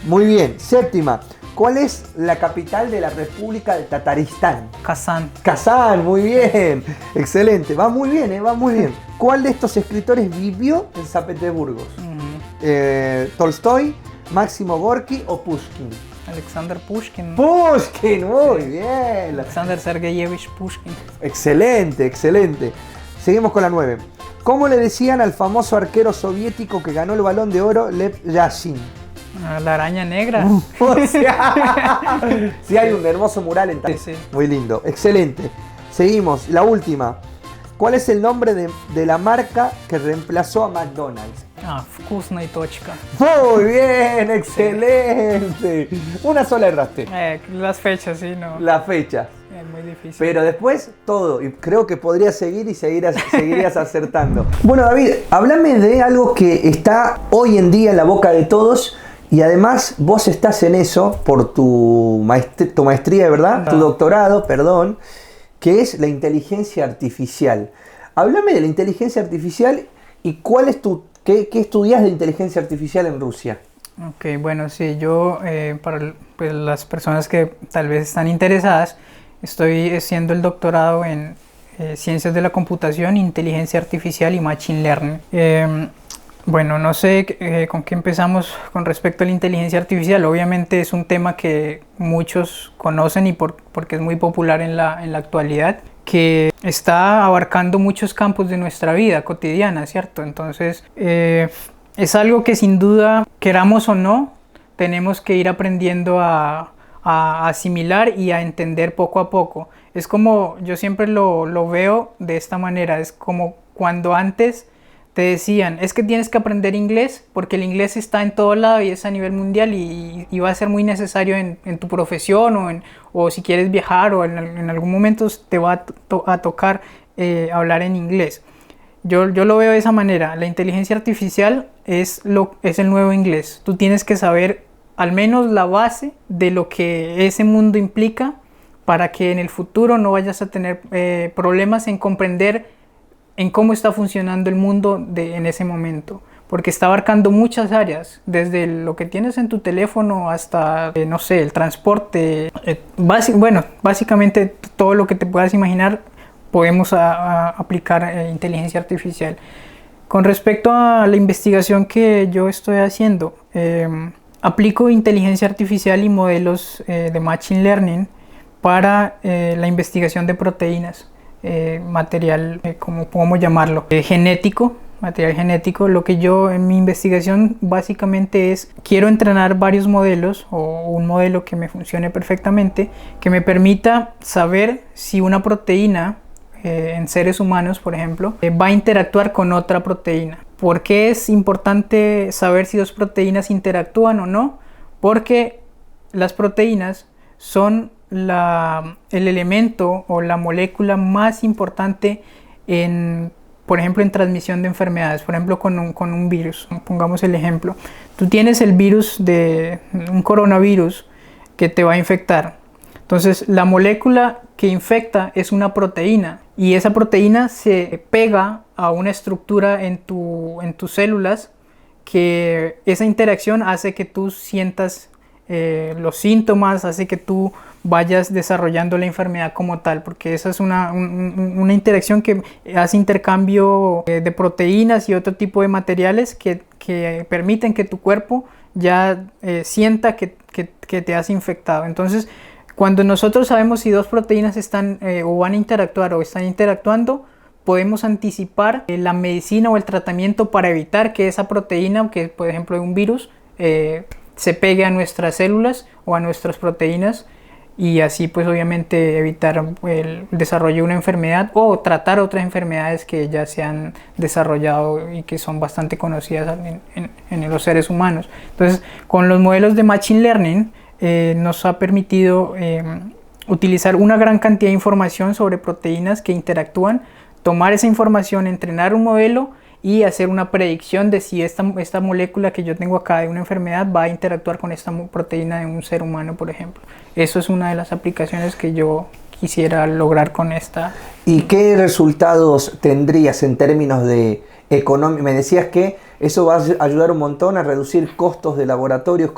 Muy bien. Séptima. ¿Cuál es la capital de la República de Tataristán? Kazán. Kazán, muy bien. Excelente. Va muy bien, va muy bien. ¿Cuál de estos escritores vivió en San Petersburgo? ¿Tolstoy, Máximo Gorki o Pushkin? Alexander Pushkin. Pushkin, muy bien. Alexander Sergeyevich Pushkin. Excelente. Seguimos con la 9. ¿Cómo le decían al famoso arquero soviético que ganó el Balón de Oro, Lev Yashin? La araña negra. Sí, hay un hermoso mural en Sí. Muy lindo, excelente. Seguimos, la última. ¿Cuál es el nombre de la marca que reemplazó a McDonald's? Вкусная точка. Muy bien, excelente. Una sola erraste. Las fechas, sí, no. La fecha. Es muy difícil. Pero después todo, y creo que podría seguir y seguirías acertando. Bueno, David, háblame de algo que está hoy en día en la boca de todos, y además vos estás en eso por tu maestría, ¿verdad? Tu doctorado, perdón, que es la inteligencia artificial. Háblame de la inteligencia artificial y cuál es ¿qué estudias de inteligencia artificial en Rusia? Ok, bueno, sí, yo, para las personas que tal vez están interesadas, estoy haciendo el doctorado en Ciencias de la Computación, Inteligencia Artificial y Machine Learning. Bueno, no sé con qué empezamos con respecto a la inteligencia artificial. Obviamente es un tema que muchos conocen y porque es muy popular en la actualidad, que está abarcando muchos campos de nuestra vida cotidiana, ¿cierto? Entonces, es algo que sin duda, queramos o no, tenemos que ir aprendiendo a asimilar y a entender poco a poco. Es como, yo siempre lo veo de esta manera, es como cuando antes te decían, es que tienes que aprender inglés porque el inglés está en todo lado y es a nivel mundial y va a ser muy necesario en tu profesión o si quieres viajar o en algún momento te va a tocar hablar en inglés. Yo lo veo de esa manera. La inteligencia artificial es el nuevo inglés. Tú tienes que saber al menos la base de lo que ese mundo implica para que en el futuro no vayas a tener problemas en comprender en cómo está funcionando el mundo en ese momento, porque está abarcando muchas áreas, desde lo que tienes en tu teléfono hasta, no sé, el transporte, básicamente todo lo que te puedas imaginar podemos aplicar inteligencia artificial. Con respecto a la investigación que yo estoy haciendo, aplico inteligencia artificial y modelos de Machine Learning para la investigación de proteínas. Material, como podemos llamarlo, material genético. Lo que yo en mi investigación básicamente es, quiero entrenar varios modelos o un modelo que me funcione perfectamente, que me permita saber si una proteína en seres humanos, por ejemplo, va a interactuar con otra proteína. ¿Por qué es importante saber si dos proteínas interactúan o no? Porque las proteínas son el elemento o la molécula más importante por ejemplo, en transmisión de enfermedades, por ejemplo, con un virus. Pongamos el ejemplo. Tú tienes el virus de un coronavirus que te va a infectar. Entonces, la molécula que infecta es una proteína y esa proteína se pega a una estructura en tus células, que esa interacción hace que tú sientas los síntomas, hace que tú vayas desarrollando la enfermedad como tal, porque esa es una interacción que hace intercambio de proteínas y otro tipo de materiales que permiten que tu cuerpo ya sienta que te has infectado. Entonces, cuando nosotros sabemos si dos proteínas están o van a interactuar o están interactuando, podemos anticipar la medicina o el tratamiento para evitar que esa proteína, que por ejemplo es un virus, se pegue a nuestras células o a nuestras proteínas, y así pues obviamente evitar el desarrollo de una enfermedad o tratar otras enfermedades que ya se han desarrollado y que son bastante conocidas en los seres humanos. Entonces, con los modelos de Machine Learning nos ha permitido utilizar una gran cantidad de información sobre proteínas que interactúan, tomar esa información, entrenar un modelo y hacer una predicción de si esta molécula que yo tengo acá de una enfermedad va a interactuar con esta proteína de un ser humano, por ejemplo. Eso es una de las aplicaciones que yo quisiera lograr con esta. ¿Y qué resultados tendrías en términos de economía? Me decías que eso va a ayudar un montón a reducir costos de laboratorios.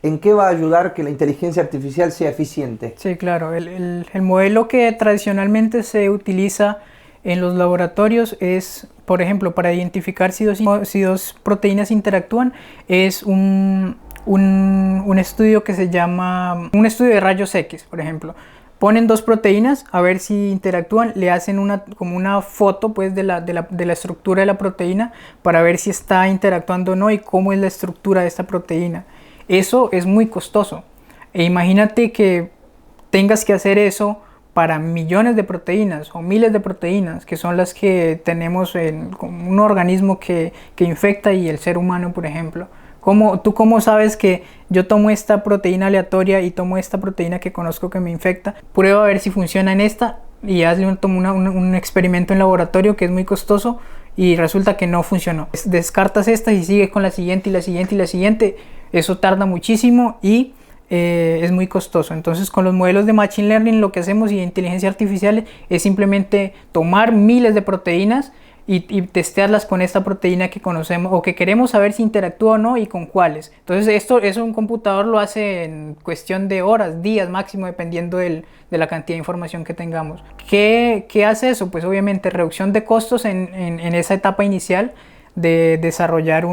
¿En qué va a ayudar que la inteligencia artificial sea eficiente? Sí, claro. El modelo que tradicionalmente se utiliza en los laboratorios es, por ejemplo, para identificar si dos proteínas interactúan, es un estudio que se llama un estudio de rayos X, por ejemplo. Ponen dos proteínas a ver si interactúan, le hacen como una foto pues, de la estructura de la proteína para ver si está interactuando o no y cómo es la estructura de esta proteína. Eso es muy costoso. E imagínate que tengas que hacer eso para millones de proteínas o miles de proteínas, que son las que tenemos en un organismo que infecta y el ser humano, por ejemplo. ¿Tú cómo sabes que yo tomo esta proteína aleatoria y tomo esta proteína que conozco que me infecta? Prueba a ver si funciona en esta y hazle un experimento en laboratorio que es muy costoso y resulta que no funcionó. Descartas esta y sigues con la siguiente y la siguiente y la siguiente. Eso tarda muchísimo y es muy costoso. Entonces, con los modelos de Machine Learning lo que hacemos y de inteligencia artificial es simplemente tomar miles de proteínas y testearlas con esta proteína que conocemos o que queremos saber si interactúa o no y con cuáles. Entonces, eso un computador lo hace en cuestión de horas, días máximo, dependiendo de la cantidad de información que tengamos. ¿Qué hace eso? Pues obviamente reducción de costos en esa etapa inicial de desarrollar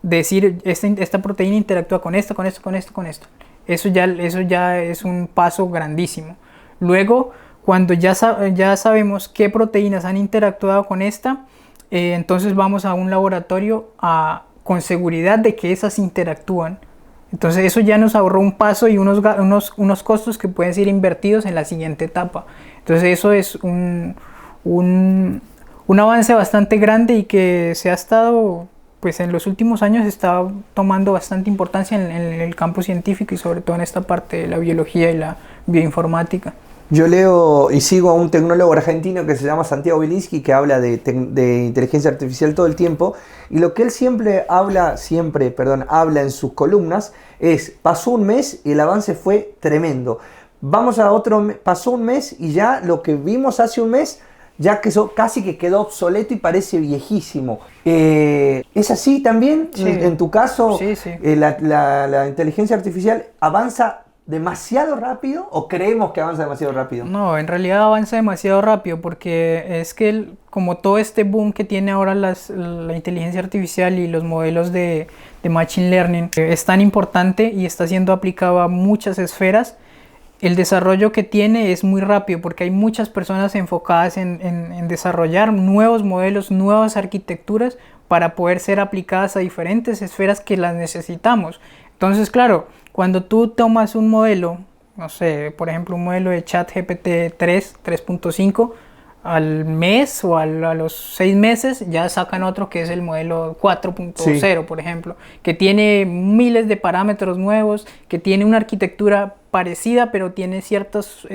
decir esta proteína interactúa con esto, con esto, con esto, con esto. Eso ya es un paso grandísimo. Luego, cuando ya sabemos qué proteínas han interactuado con esta, entonces vamos a un laboratorio con seguridad de que esas interactúan. Entonces eso ya nos ahorró un paso y unos costos que pueden ser invertidos en la siguiente etapa. Entonces eso es un un avance bastante grande y que se ha estado, pues en los últimos años está tomando bastante importancia en el campo científico y sobre todo en esta parte de la biología y la bioinformática. Yo leo y sigo a un tecnólogo argentino que se llama Santiago Bilinski, que habla de inteligencia artificial todo el tiempo, y lo que él habla en sus columnas es: pasó un mes y el avance fue tremendo. Pasó un mes y ya lo que vimos hace un mes ya que casi que quedó obsoleto y parece viejísimo. ¿Es así también? Sí. En tu caso, sí, sí. La inteligencia artificial avanza demasiado rápido, o creemos que avanza demasiado rápido? No, en realidad avanza demasiado rápido, porque es que como todo este boom que tiene ahora la inteligencia artificial y los modelos de machine learning es tan importante y está siendo aplicado a muchas esferas, el desarrollo que tiene es muy rápido, porque hay muchas personas enfocadas en desarrollar nuevos modelos, nuevas arquitecturas para poder ser aplicadas a diferentes esferas que las necesitamos. Entonces, claro, cuando tú tomas un modelo, no sé, por ejemplo, un modelo de ChatGPT 3.5, al mes o a los 6 meses ya sacan otro que es el modelo 4.0, sí, por ejemplo, que tiene miles de parámetros nuevos, que tiene una arquitectura parecida, pero tiene ciertos,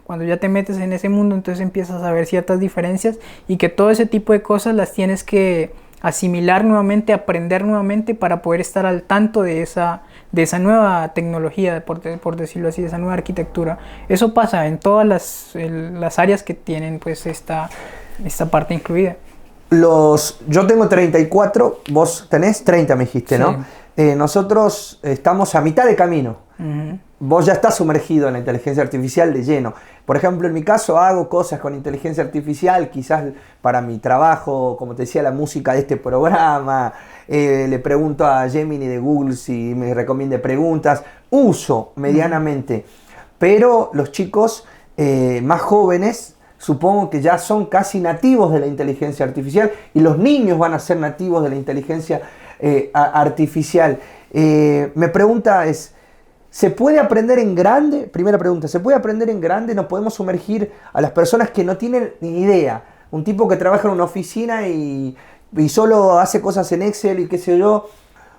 cuando ya te metes en ese mundo, entonces empiezas a ver ciertas diferencias, y que todo ese tipo de cosas las tienes que asimilar nuevamente, aprender nuevamente para poder estar al tanto de esa nueva tecnología, por decirlo así, de esa nueva arquitectura. Eso pasa en todas las áreas que tienen pues esta parte incluida. Yo tengo 34, vos tenés 30, me dijiste, sí, ¿no? Nosotros estamos a mitad de camino. Uh-huh. Vos ya estás sumergido en la inteligencia artificial de lleno. Por ejemplo, en mi caso hago cosas con inteligencia artificial, quizás para mi trabajo, como te decía, la música de este programa. Le pregunto a Gemini de Google si me recomiende preguntas. Uso medianamente. Pero los chicos más jóvenes, supongo que ya son casi nativos de la inteligencia artificial, y los niños van a ser nativos de la inteligencia artificial. Mi pregunta es: ¿se puede aprender en grande? Primera pregunta, ¿se puede aprender en grande? ¿No podemos sumergir a las personas que no tienen ni idea? Un tipo que trabaja en una oficina y solo hace cosas en Excel y qué sé yo,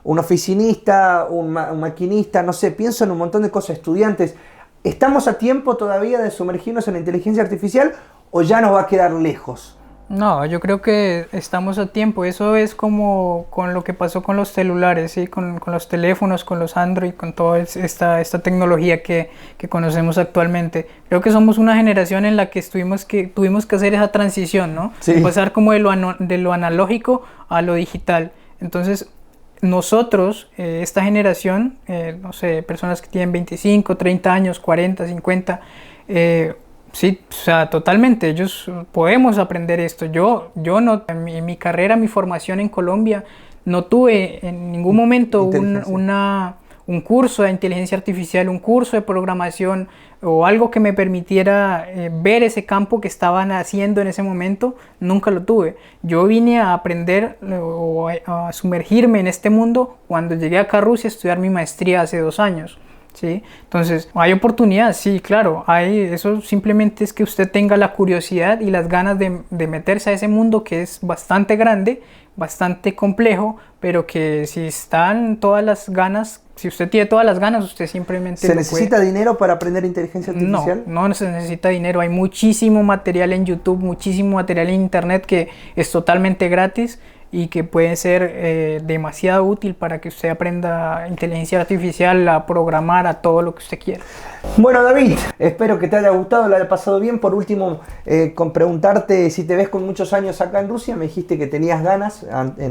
un oficinista, un maquinista, no sé, pienso en un montón de cosas, estudiantes. ¿Estamos a tiempo todavía de sumergirnos en la inteligencia artificial o ya nos va a quedar lejos? No, yo creo que estamos a tiempo. Eso es como con lo que pasó con los celulares, ¿sí? Con los teléfonos, con los Android, con toda esta tecnología que conocemos actualmente. Creo que somos una generación en la que tuvimos que hacer esa transición, ¿no? Sí. De pasar como de lo analógico a lo digital. Entonces, nosotros, esta generación, no sé, personas que tienen 25, 30 años, 40, 50, sí, o sea, totalmente, ellos podemos aprender esto. Yo no, en mi carrera, mi formación en Colombia, no tuve en ningún momento un curso de inteligencia artificial, un curso de programación o algo que me permitiera ver ese campo que estaban haciendo en ese momento. Nunca lo tuve. Yo vine a aprender o a sumergirme en este mundo cuando llegué acá a Rusia a estudiar mi maestría hace 2 años. ¿Sí? Entonces, ¿hay oportunidad? Sí, claro, eso simplemente es que usted tenga la curiosidad y las ganas de meterse a ese mundo que es bastante grande, bastante complejo, pero que si están todas las ganas, si usted tiene todas las ganas, usted simplemente ¿Se necesita dinero para aprender inteligencia artificial? No se necesita dinero. Hay muchísimo material en YouTube, muchísimo material en Internet que es totalmente gratis y que puede ser demasiado útil para que usted aprenda inteligencia artificial, a programar, a todo lo que usted quiera. Bueno, David, espero que te haya gustado, lo haya pasado bien. Por último, con preguntarte si te ves con muchos años acá en Rusia. Me dijiste que tenías ganas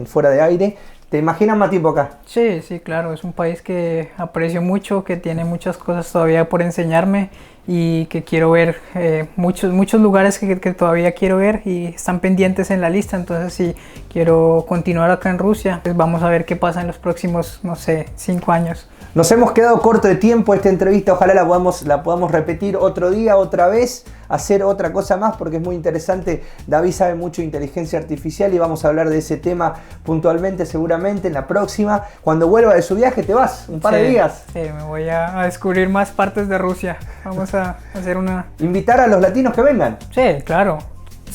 fuera de aire. ¿Te imaginas más tiempo acá? Sí, claro, es un país que aprecio mucho, que tiene muchas cosas todavía por enseñarme y que quiero ver, muchos lugares que todavía quiero ver y están pendientes en la lista. Entonces, si quiero continuar acá en Rusia, pues vamos a ver qué pasa en los próximos, no sé, 5 años. Nos hemos quedado corto de tiempo esta entrevista, ojalá la podamos repetir otro día, otra vez, hacer otra cosa más porque es muy interesante. David sabe mucho de inteligencia artificial y vamos a hablar de ese tema puntualmente, seguramente en la próxima. Cuando vuelva de su viaje te vas, un par de días. Sí, me voy a descubrir más partes de Rusia. Vamos a hacer una... Invitar a los latinos que vengan. Sí, claro.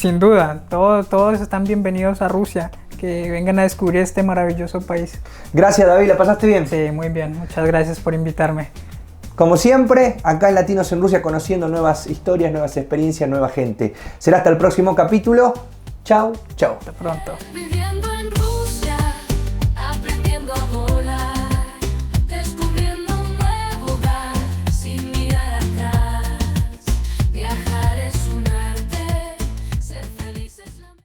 Sin duda, todos están bienvenidos a Rusia, que vengan a descubrir este maravilloso país. Gracias, David, ¿la pasaste bien? Sí, muy bien, muchas gracias por invitarme. Como siempre, acá en Latinos en Rusia, conociendo nuevas historias, nuevas experiencias, nueva gente. Será hasta el próximo capítulo. Chau, chau. Hasta pronto.